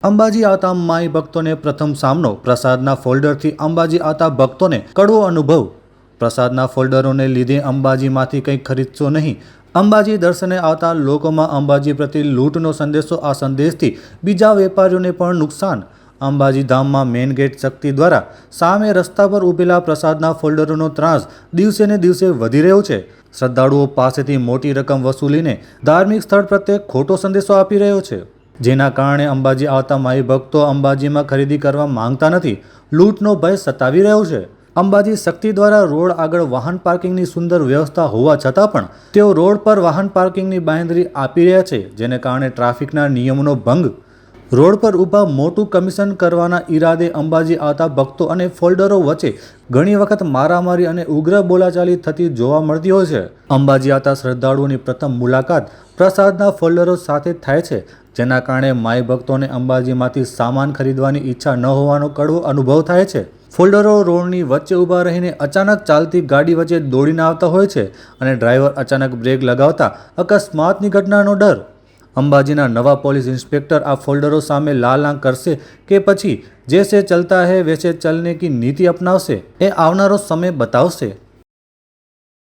અંબાજી આવતા માઈ ભક્તોને પ્રથમ સામનો પ્રસાદના ફોલ્ડરથી અંબાજી આવતા ભક્તોને કડવો અનુભવ। પ્રસાદના ફોલ્ડરોને લીધે અંબાજીમાંથી કંઈ ખરીદશો નહીં। અંબાજી દર્શને આવતા લોકોમાં અંબાજી પ્રત્યે લૂંટનો સંદેશો। આ સંદેશથી બીજા વેપારીઓને પણ નુકસાન। અંબાજી ધામમાં મેઇન ગેટ શક્તિ દ્વારા સામે રસ્તા પર ઉભેલા પ્રસાદના ફોલ્ડરોનો ત્રાસ દિવસે ને દિવસે વધી રહ્યો છે। શ્રદ્ધાળુઓ પાસેથી મોટી રકમ વસૂલીને ધાર્મિક સ્થળ પ્રત્યે ખોટો સંદેશો આપી રહ્યો છે, જેના કારણે અંબાજી આવતા માઈ ભક્તો અંબાજીમાં ખરીદી કરવા માંગતા નથી। લૂંટનો ભય સતાવી રહ્યો છે। અંબાજી શક્તિ દ્વારા રોડ આગળ વાહન પાર્કિંગની સુંદર વ્યવસ્થા હોવા છતાં પણ તેઓ રોડ પર વાહન પાર્કિંગની બાંહેધરી આપી રહ્યા છે, જેને કારણે ટ્રાફિકના નિયમોનો ભંગ। રોડ પર ઊભા મોટું કમિશન કરવાના ઈરાદે અંબાજી આવતા ભક્તો અને ફોલ્ડરો વચ્ચે ઘણી વખત મારામારી અને ઉગ્ર બોલાચાલી થતી જોવા મળતી હોય છે। અંબાજી આવતા શ્રદ્ધાળુઓની પ્રથમ મુલાકાત પ્રસાદના ફોલ્ડરો સાથે થાય છે, જેના કારણે માઈ ભક્તોને અંબાજીમાંથી સામાન ખરીદવાની ઈચ્છા ન હોવાનો કડવો અનુભવ થાય છે। ફોલ્ડરો રોડની વચ્ચે ઊભા રહીને અચાનક ચાલતી ગાડી વચ્ચે દોડીને આવતા હોય છે અને ડ્રાઈવર અચાનક બ્રેક લગાવતા અકસ્માતની ઘટનાનો ડર। અંબાજીના નવા પોલીસ ઇન્સ્પેક્ટર આ ફોલ્ડરો સામે લાલ આંખ કરશે કે પછી જૈસે ચલતા હૈ વૈસે ચલને કી નીતિ અપનાવશે, એ આવનારો સમય બતાવશે।